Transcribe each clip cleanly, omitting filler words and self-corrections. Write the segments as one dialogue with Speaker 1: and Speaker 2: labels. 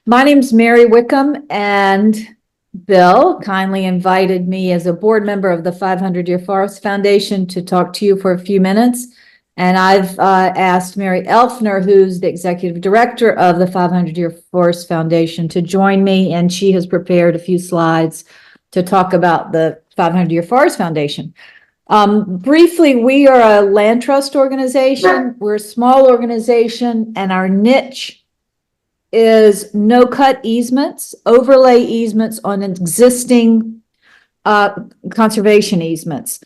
Speaker 1: My name's Mary Wickham, and Bill kindly invited me as a board member of the 500-Year Forest Foundation to talk to you for a few minutes. And I've asked Mary Elfner, who's the executive director of the 500-Year Forest Foundation, to join me, and she has prepared a few slides to talk about the 500-Year Forest Foundation. Briefly, we are a land trust organization. We're a small organization, and our niche is no-cut easements, overlay easements on existing conservation easements.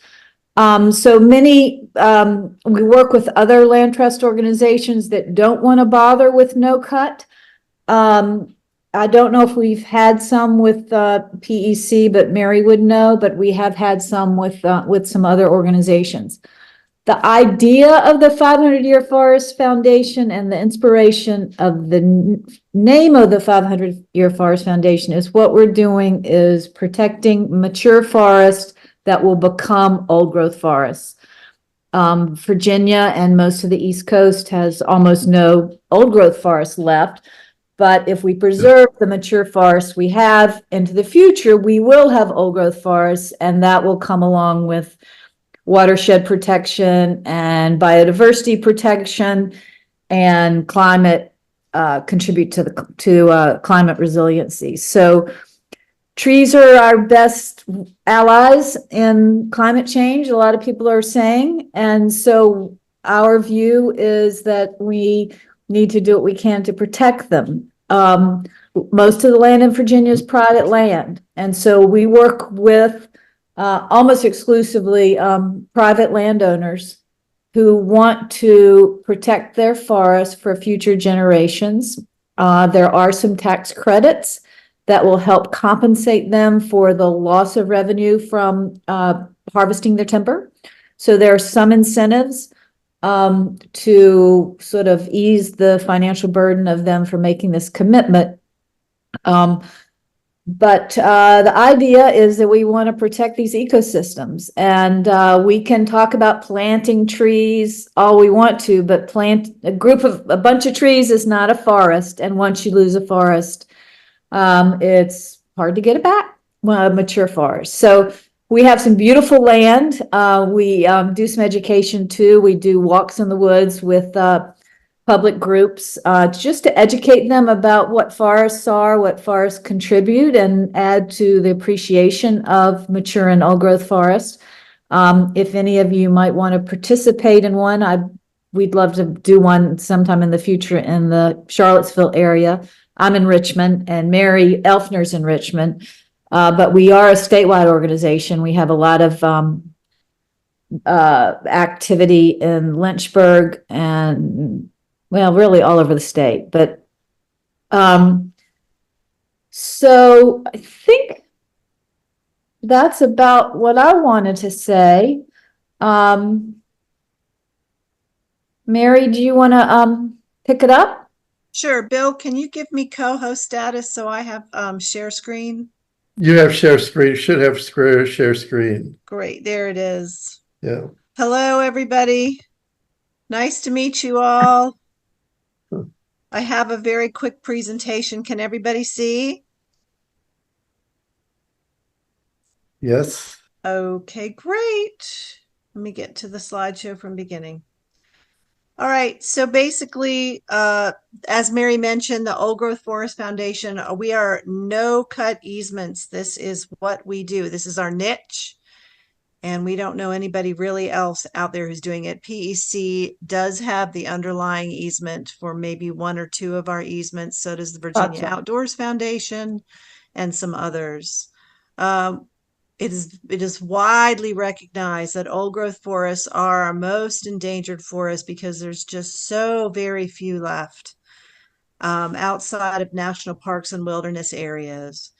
Speaker 1: So many, we work with other land trust organizations that don't want to bother with no-cut. I don't know if we've had some with PEC, but Mary would know, but we have had some with some other organizations. The idea of the 500-Year Forest Foundation and the inspiration of the name of the 500-Year Forest Foundation is what we're doing is protecting mature forests that will become old growth forests. Virginia and most of the East Coast has almost no old growth forests left. But if we preserve the mature forests we have into the future, we will have old growth forests, and that will come along with watershed protection and biodiversity protection and climate contribute to climate resiliency. So trees are our best allies in climate change, a lot of people are saying. And so our view is that we need to do what we can to protect them. Most of the land in Virginia is private land. And so we work with almost exclusively private landowners who want to protect their forests for future generations. There are some tax credits that will help compensate them for the loss of revenue from harvesting their timber. So there are some incentives to sort of ease the financial burden of them for making this commitment. But the idea is that we want to protect these ecosystems, and we can talk about planting trees all we want to, but a bunch of trees is not a forest. And once you lose a forest, it's hard to get it back, a mature forest. So we have some beautiful land. We do some education too. We do walks in the woods with public groups just to educate them about what forests are, what forests contribute, and add to the appreciation of mature and old growth forests. If any of you might want to participate in one, we'd love to do one sometime in the future in the Charlottesville area. I'm in Richmond, and Mary Elfner's in Richmond, but we are a statewide organization. We have a lot of activity in Lynchburg and really all over the state. But so I think that's about what I wanted to say. Mary, do you want to pick it up?
Speaker 2: Sure. Bill, can you give me co-host status so I have share screen?
Speaker 3: You have share screen, should have share screen.
Speaker 2: Great. There it is.
Speaker 3: Yeah.
Speaker 2: Hello, everybody. Nice to meet you all. I have a very quick presentation. Can everybody see?
Speaker 3: Yes.
Speaker 2: Okay, great. Let me get to the slideshow from beginning. All right, so basically, as Mary mentioned, the Old Growth Forest Foundation, we are no-cut easements. This is what we do. This is our niche, and we don't know anybody really else out there who's doing it. PEC does have the underlying easement for maybe one or two of our easements. So does the Virginia Outdoors Foundation and some others. It is widely recognized that old growth forests are our most endangered forests because there's just so very few left outside of national parks and wilderness areas.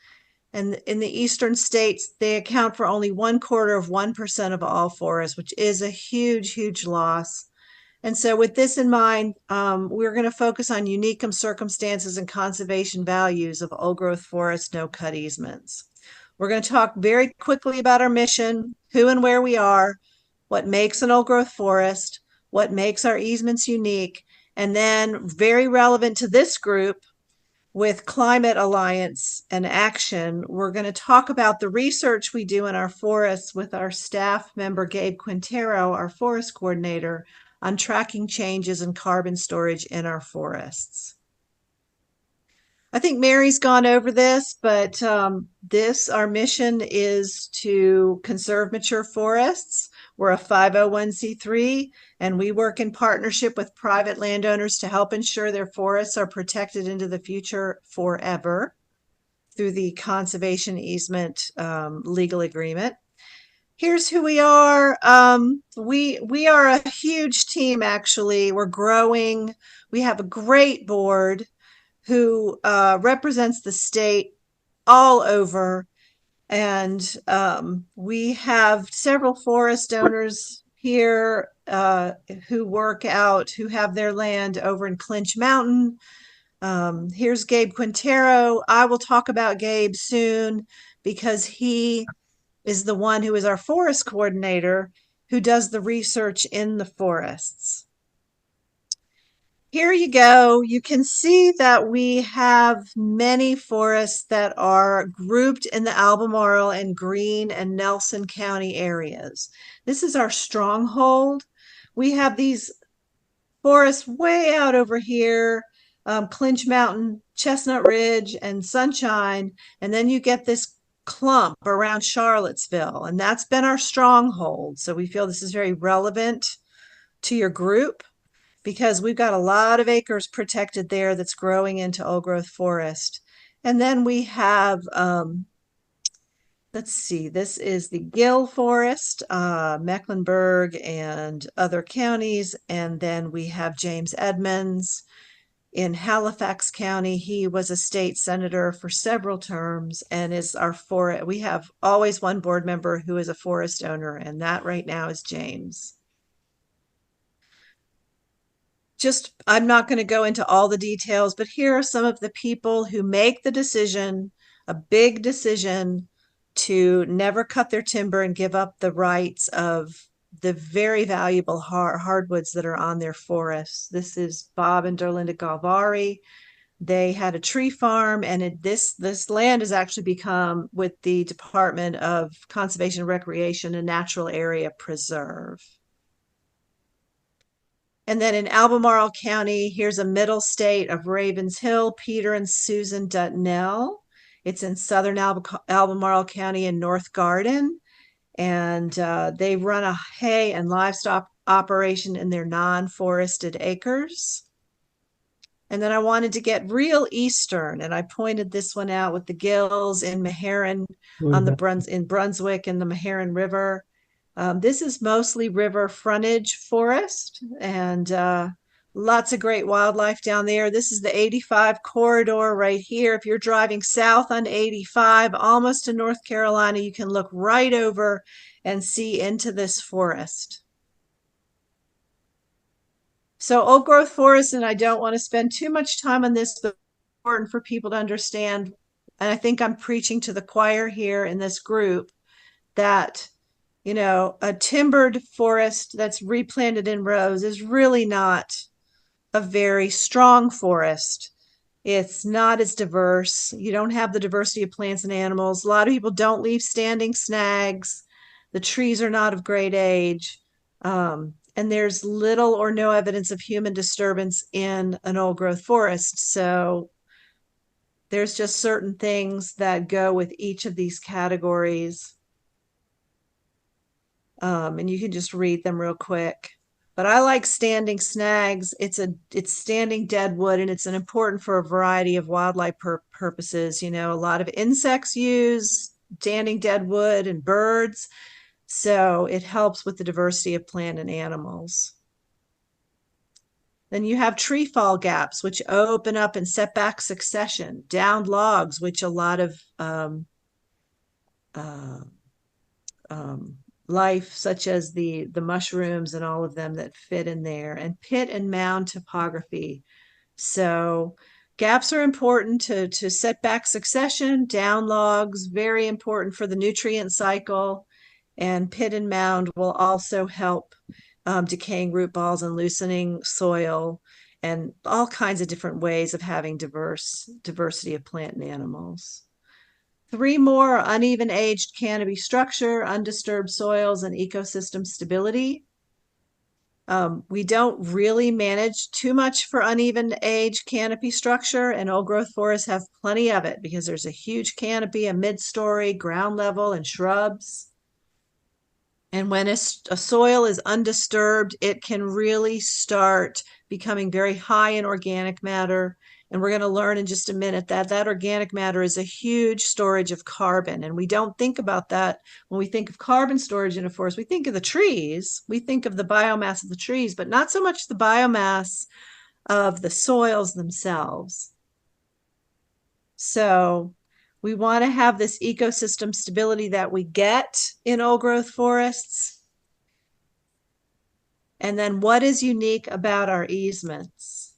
Speaker 2: And in the eastern states, they account for only 1/4% of all forests, which is a huge, huge loss. And so with this in mind, we're going to focus on unique circumstances and conservation values of old growth forest no-cut easements. We're going to talk very quickly about our mission, who and where we are, what makes an old growth forest, what makes our easements unique, and then very relevant to this group, with Climate Alliance and Action, we're going to talk about the research we do in our forests with our staff member, Gabe Quintero, our forest coordinator, on tracking changes in carbon storage in our forests. I think Mary's gone over this, but our mission is to conserve mature forests. We're a 501c3, and we work in partnership with private landowners to help ensure their forests are protected into the future forever through the conservation easement legal agreement. Here's who we are. We are a huge team, actually. We're growing. We have a great board who represents the state all over. And we have several forest owners here who have their land over in Clinch Mountain. Here's Gabe Quintero. I will talk about Gabe soon because he is the one who is our forest coordinator who does the research in the forests. Here you go. You can see that we have many forests that are grouped in the Albemarle and Greene and Nelson County areas. This is our stronghold. We have these forests way out over here, Clinch Mountain, Chestnut Ridge, and Sunshine. And then you get this clump around Charlottesville, and that's been our stronghold. So we feel this is very relevant to your group, because we've got a lot of acres protected there that's growing into old growth forest. And then we have, let's see, this is the Gill Forest, Mecklenburg and other counties. And then we have James Edmonds in Halifax County. He was a state senator for several terms and is our forest. We have always one board member who is a forest owner, and that right now is James. I'm not going to go into all the details, but here are some of the people who make the decision, a big decision, to never cut their timber and give up the rights of the very valuable hardwoods that are on their forests. This is Bob and Derlinda Galvari. They had a tree farm, and this land has actually become, with the Department of Conservation and Recreation, a natural area preserve. And then in Albemarle County, here's a middle state of Ravens Hill, Peter and Susan Dutnell. It's in southern Albemarle County in North Garden. And they run a hay and livestock operation in their non-forested acres. And then I wanted to get real eastern, and I pointed this one out with the Gills in Meherrin in Brunswick and the Meherrin River. This is mostly river frontage forest, and lots of great wildlife down there. This is the 85 corridor right here. If you're driving south on 85, almost to North Carolina, you can look right over and see into this forest. So old growth forest, and I don't want to spend too much time on this, but it's important for people to understand, and I think I'm preaching to the choir here in this group, that a timbered forest that's replanted in rows is really not a very strong forest. It's not as diverse. You don't have the diversity of plants and animals. A lot of people don't leave standing snags. The trees are not of great age. And there's little or no evidence of human disturbance in an old growth forest. So there's just certain things that go with each of these categories. And you can just read them real quick. But I like standing snags. It's standing deadwood, and it's important for a variety of wildlife purposes. A lot of insects use standing deadwood and birds. So it helps with the diversity of plant and animals. Then you have tree fall gaps, which open up in setback succession, downed logs, which a lot of life, such as the mushrooms and all of them that fit in there, and pit and mound topography. So gaps are important to setback succession. Down logs, very important for the nutrient cycle. And pit and mound will also help decaying root balls and loosening soil. and all kinds of different ways of having diversity of plant and animals. 3 more: uneven aged canopy structure, undisturbed soils, and ecosystem stability. We don't really manage too much for uneven age canopy structure, and old growth forests have plenty of it because there's a huge canopy, a mid-story, ground level, and shrubs. And when a soil is undisturbed, it can really start becoming very high in organic matter. And we're going to learn in just a minute that that organic matter is a huge storage of carbon. And we don't think about that when we think of carbon storage in a forest. We think of the trees, we think of the biomass of the trees, but not so much the biomass of the soils themselves. So we want to have this ecosystem stability that we get in old growth forests. And then what is unique about our easements?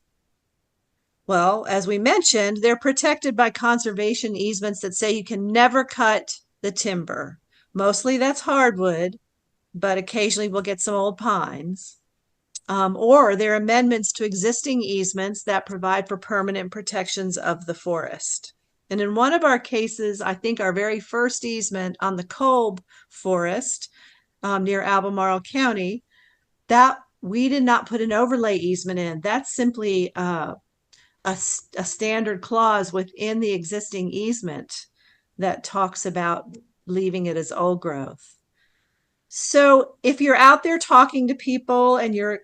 Speaker 2: Well, as we mentioned, they're protected by conservation easements that say you can never cut the timber. Mostly that's hardwood, but occasionally we'll get some old pines. Or they're amendments to existing easements that provide for permanent protections of the forest. And in one of our cases, I think our very first easement on the Kolb Forest near Albemarle County, that we did not put an overlay easement in. That's simply a standard clause within the existing easement that talks about leaving it as old growth. So if you're out there talking to people and you're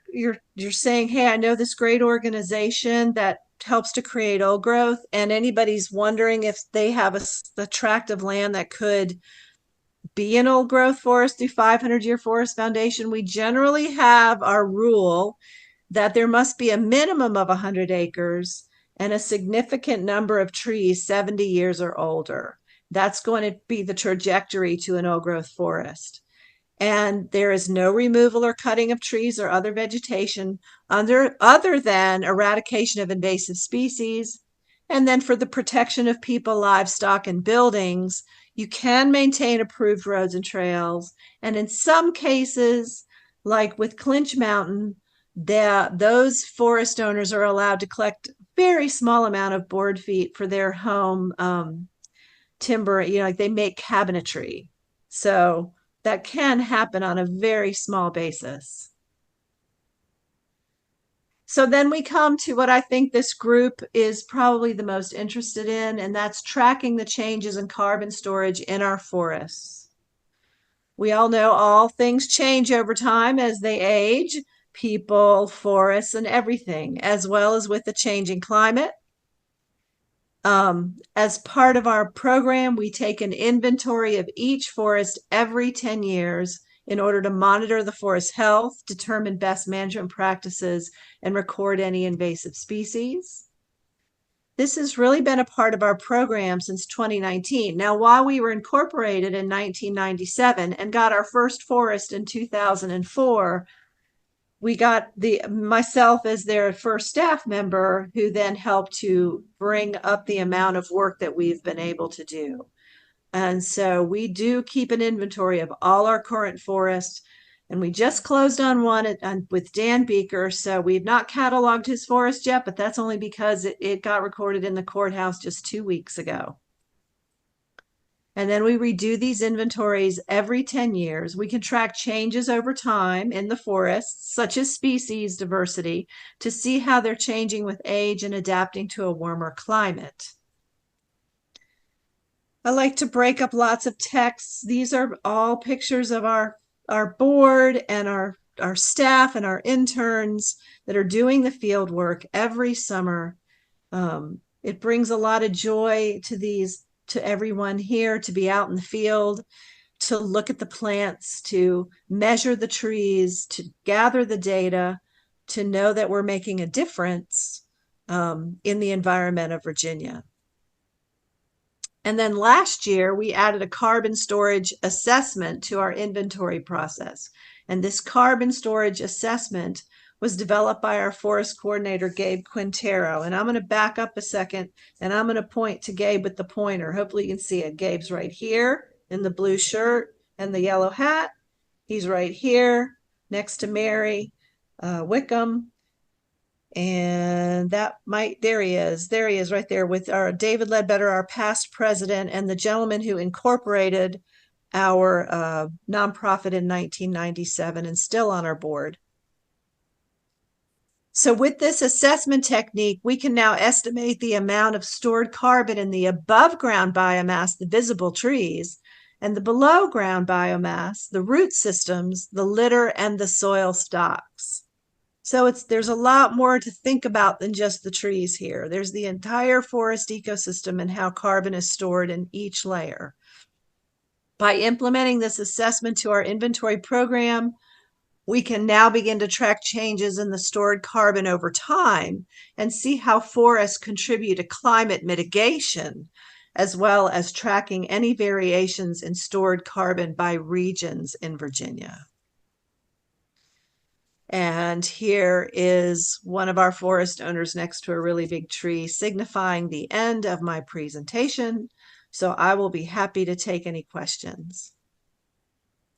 Speaker 2: saying, hey, I know this great organization that helps to create old growth, and anybody's wondering if they have a tract of land that could be an old growth forest through 500-Year Forest Foundation, we generally have our rule that there must be a minimum of 100 acres and a significant number of trees 70 years or older. That's going to be the trajectory to an old growth forest. And there is no removal or cutting of trees or other vegetation other than eradication of invasive species. And then for the protection of people, livestock, and buildings, you can maintain approved roads and trails. And in some cases, like with Clinch Mountain, those forest owners are allowed to collect a very small amount of board feet for their home timber, like they make cabinetry. So that can happen on a very small basis. So then we come to what I think this group is probably the most interested in, and that's tracking the changes in carbon storage in our forests. We all know all things change over time as they age, people, forests, and everything, as well as with the changing climate. As part of our program, we take an inventory of each forest every 10 years in order to monitor the forest health, determine best management practices, and record any invasive species. This has really been a part of our program since 2019. Now, while we were incorporated in 1997 and got our first forest in 2004, we got myself as their first staff member, who then helped to bring up the amount of work that we've been able to do. And so we do keep an inventory of all our current forests. And we just closed on one with Dan Beaker. So we've not cataloged his forest yet, but that's only because it got recorded in the courthouse just 2 weeks ago. And then we redo these inventories every 10 years. We can track changes over time in the forests, such as species diversity, to see how they're changing with age and adapting to a warmer climate. I like to break up lots of texts. These are all pictures of our board and our staff and our interns that are doing the field work every summer. It brings a lot of joy to everyone here to be out in the field, to look at the plants, to measure the trees, to gather the data, to know that we're making a difference in the environment of Virginia. And then last year, we added a carbon storage assessment to our inventory process. And this carbon storage assessment was developed by our forest coordinator, Gabe Quintero. And I'm going to back up a second, and I'm going to point to Gabe with the pointer. Hopefully you can see it. Gabe's right here in the blue shirt and the yellow hat. He's right here next to Mary Wickham. And there he is right there with our David Ledbetter, our past president, and the gentleman who incorporated our nonprofit in 1997 and still on our board. So with this assessment technique, we can now estimate the amount of stored carbon in the above ground biomass, the visible trees, and the below ground biomass, the root systems, the litter, and the soil stocks. So there's a lot more to think about than just the trees here. There's the entire forest ecosystem and how carbon is stored in each layer. By implementing this assessment to our inventory program, we can now begin to track changes in the stored carbon over time and see how forests contribute to climate mitigation, as well as tracking any variations in stored carbon by regions in Virginia. And here is one of our forest owners next to a really big tree, signifying the end of my presentation. So I will be happy to take any questions.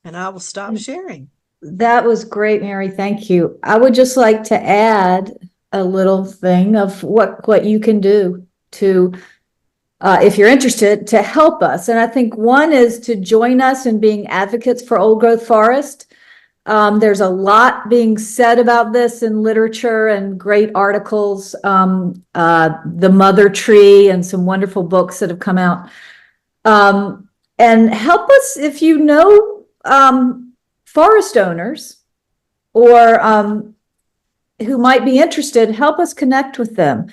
Speaker 2: And I will stop sharing.
Speaker 1: That was great, Mary. Thank you. I would just like to add a little thing of what you can do to, if you're interested, to help us. And I think one is to join us in being advocates for old growth forest. There's a lot being said about this in literature and great articles, The Mother Tree and some wonderful books that have come out. And help us if you know forest owners or who might be interested, help us connect with them.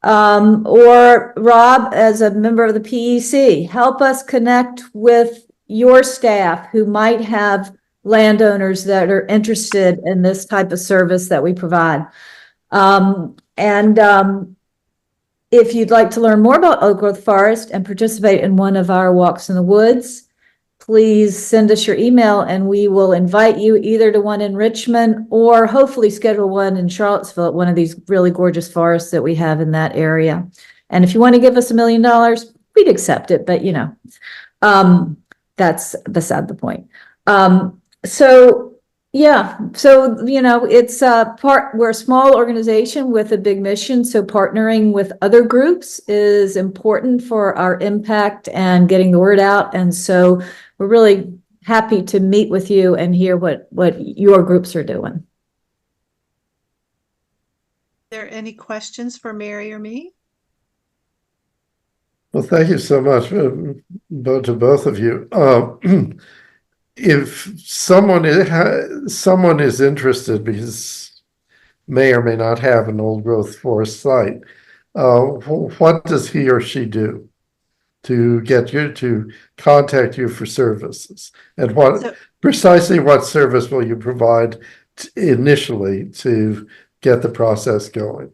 Speaker 1: Or Rob, as a member of the PEC, help us connect with your staff who might have landowners that are interested in this type of service that we provide. If you'd like to learn more about old growth forest and participate in one of our walks in the woods, please send us your email and we will invite you either to one in Richmond or hopefully schedule one in Charlottesville at one of these really gorgeous forests that we have in that area. And if you want to give us $1 million, we'd accept it, but that's beside the point. It's we're a small organization with a big mission. So partnering with other groups is important for our impact and getting the word out. And so we're really happy to meet with you and hear what your groups are doing.
Speaker 2: Are there any questions for Mary or me?
Speaker 3: Well, thank you so much to both of you. If someone is interested, because may or may not have an old growth forest site, what does he or she do to get you to contact you for services? And precisely what service will you provide initially to get the process going?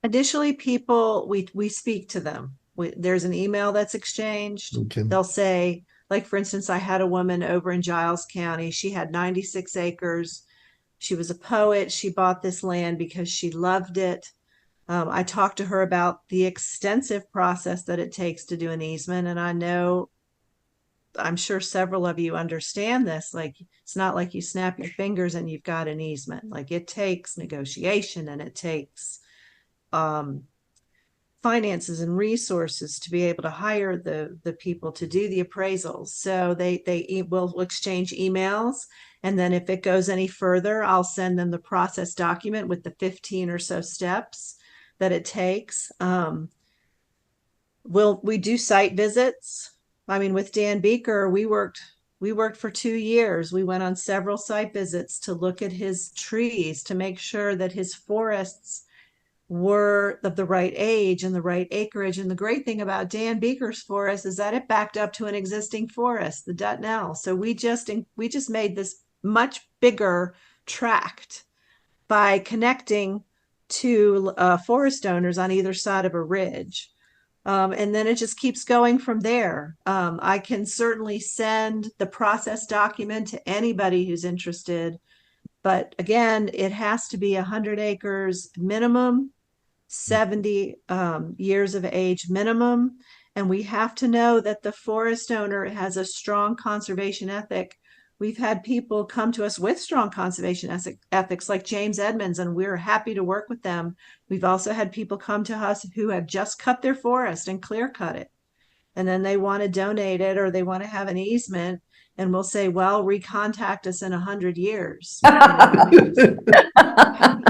Speaker 2: Initially, people, we speak to them. There's an email that's exchanged.
Speaker 3: Okay.
Speaker 2: They'll say, like, for instance, I had a woman over in Giles County. She had 96 acres. She was a poet. She bought this land because she loved it. I talked to her about the extensive process that it takes to do an easement. And I'm sure several of you understand this. Like, it's not like you snap your fingers and you've got an easement. Like, it takes negotiation and it takes finances and resources to be able to hire the people to do the appraisals. So we'll exchange emails. And then if it goes any further, I'll send them the process document with the 15 or so steps that it takes. We do site visits. I mean, with Dan Beeker, we worked for 2 years. We went on several site visits to look at his trees to make sure that his forests were of the right age and the right acreage. And the great thing about Dan Beeker's forest is that it backed up to an existing forest, the Dutnell. So we just made this much bigger tract by connecting to forest owners on either side of a ridge. And then it just keeps going from there. I can certainly send the process document to anybody who's interested. But again, it has to be 100 acres minimum, 70 years of age minimum. And we have to know that the forest owner has a strong conservation ethic, we've had people come to us with strong conservation ethics like James Edmonds, and we're happy to work with them. We've also had people come to us who have just cut their forest and clear cut it, and then they want to donate it or they want to have an easement, and we'll say, well, recontact us in 100 years.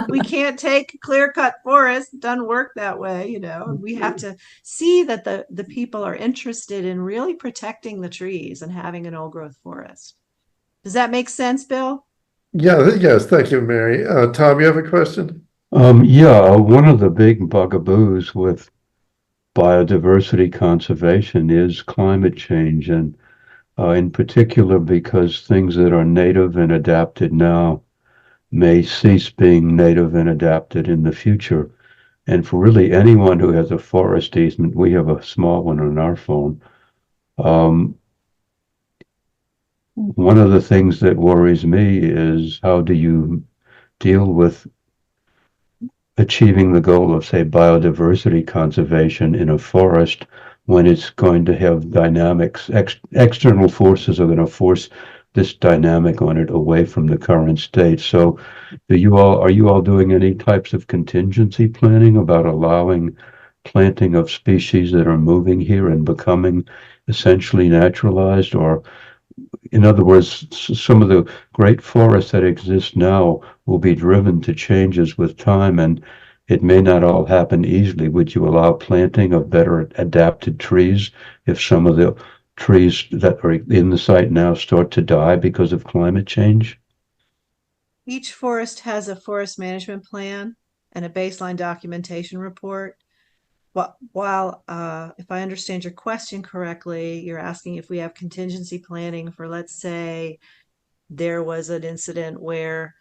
Speaker 2: We can't take clear cut forest. It doesn't work that way, we have to see that the people are interested in really protecting the trees and having an old growth forest. Does that make sense, Bill?
Speaker 3: Yes, thank you, Mary. Tom, you have a question?
Speaker 4: Yeah, one of the big bugaboos with biodiversity conservation is climate change, and in particular because things that are native and adapted now may cease being native and adapted in the future. And for really anyone who has a forest easement, we have a small one on our phone. One of the things that worries me is how do you deal with achieving the goal of, say, biodiversity conservation in a forest when it's going to have dynamics, external forces are going to force this dynamic on it away from the current state. So are you all doing any types of contingency planning about allowing planting of species that are moving here and becoming essentially naturalized? Or in other words, some of the great forests that exist now will be driven to changes with time, and it may not all happen easily. Would you allow planting of better adapted trees if some of the trees that are in the site now start to die because of climate change?
Speaker 2: Each forest has a forest management plan and a baseline documentation report. While if I understand your question correctly, you're asking if we have contingency planning for, let's say, there was an incident where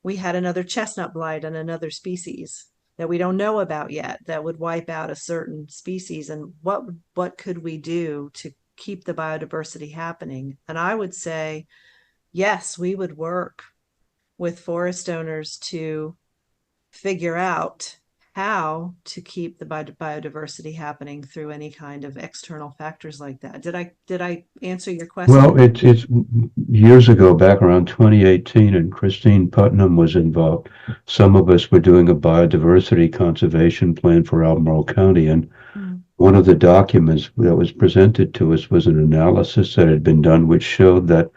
Speaker 2: we had another chestnut blight on another species that we don't know about yet that would wipe out a certain species, and what could we do to keep the biodiversity happening? And I would say, yes, we would work with forest owners to figure out how to keep the biodiversity happening through any kind of external factors like that. Did I answer your question?
Speaker 4: Well, it's years ago, back around 2018, and Christine Putnam was involved. Some of us were doing a biodiversity conservation plan for Albemarle County, and one of the documents that was presented to us was an analysis that had been done, which showed that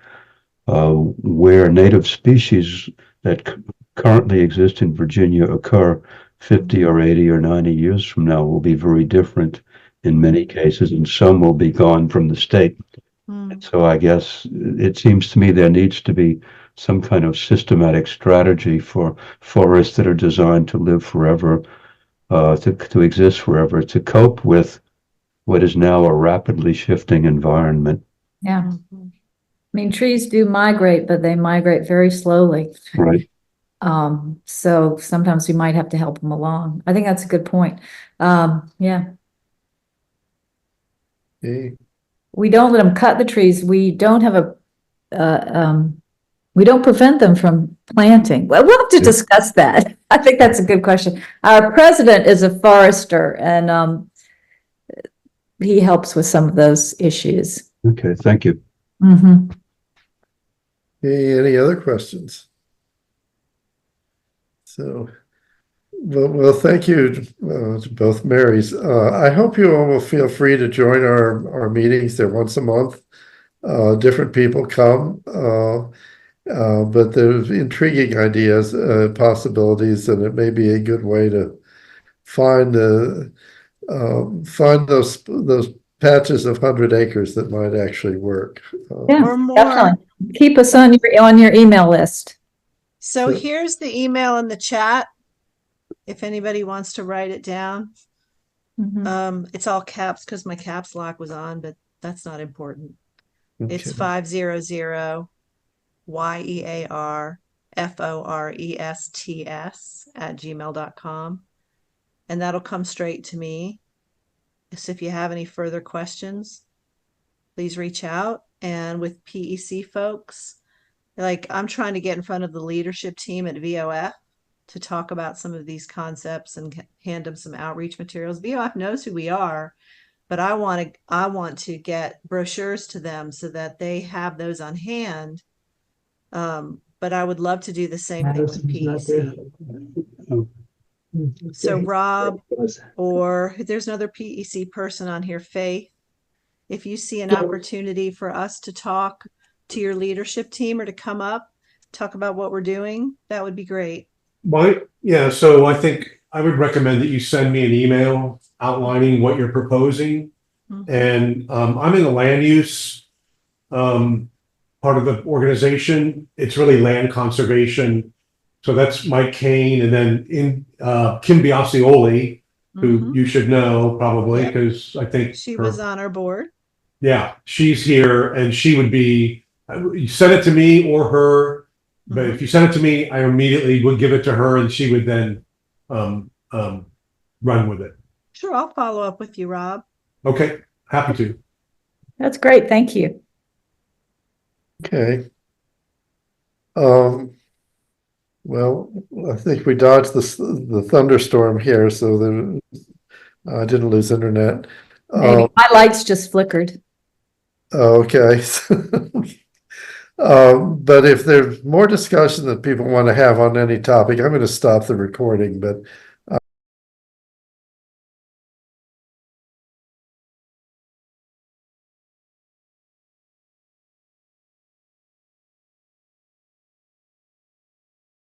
Speaker 4: where native species that currently exist in Virginia occur 50 or 80 or 90 years from now will be very different in many cases, and some will be gone from the state. So I guess it seems to me there needs to be some kind of systematic strategy for forests that are designed to live forever, to exist forever, to cope with what is now a rapidly shifting environment.
Speaker 1: Yeah. I mean, trees do migrate, but they migrate very slowly.
Speaker 4: Right.
Speaker 1: So sometimes we might have to help them along. I think that's a good point. Yeah.
Speaker 3: Okay.
Speaker 1: We don't let them cut the trees. We don't have we don't prevent them from planting. Well, we'll have to discuss that. I think that's a good question. Our president is a forester, and he helps with some of those issues.
Speaker 4: Okay, thank you.
Speaker 1: Mm-hmm.
Speaker 3: Okay, any other questions? So, well, thank you to both Marys. I hope you all will feel free to join our meetings. They're once a month. Different people come, but there's intriguing ideas, possibilities, and it may be a good way to find those patches of 100 acres that might actually work.
Speaker 1: Yeah,
Speaker 2: or more.
Speaker 1: definitely. Keep us on your email list.
Speaker 2: So here's the email in the chat if anybody wants to write it down.
Speaker 1: Mm-hmm.
Speaker 2: It's all caps because my caps lock was on, but that's not important.
Speaker 3: Okay.
Speaker 2: It's 500YEARFORESTS@gmail.com, and that'll come straight to me. So if you have any further questions, please reach out. And with PEC folks, like, I'm trying to get in front of the leadership team at VOF to talk about some of these concepts and hand them some outreach materials. VOF knows who we are, but I want to get brochures to them so that they have those on hand But I would love to do the same thing with PEC.
Speaker 4: Oh,
Speaker 2: So Rob, or there's another PEC person on here, Faith. If you see an opportunity for us to talk to your leadership team or to come up, talk about what we're doing, that would be great.
Speaker 5: Yeah, so I think I would recommend that you send me an email outlining what you're proposing.
Speaker 2: Mhm.
Speaker 5: And I'm in the land use part of the organization. It's really land conservation. So that's Mike Kane, and then Kim Biasioli, who
Speaker 2: Mhm.
Speaker 5: you should know probably,
Speaker 2: Yep.
Speaker 5: because I think
Speaker 2: She
Speaker 5: her-
Speaker 2: was on our board.
Speaker 5: yeah, she's here, and she would be. You send it to me or her, but if you send it to me, I immediately would give it to her, and she would then run with it.
Speaker 2: Sure, I'll follow up with you, Rob.
Speaker 5: Okay, happy to.
Speaker 1: That's great. Thank you.
Speaker 3: Okay. Well, I think we dodged the thunderstorm here, so I didn't lose internet.
Speaker 1: Maybe my lights just flickered.
Speaker 3: Okay. But if there's more discussion that people want to have on any topic, I'm going to stop the recording, but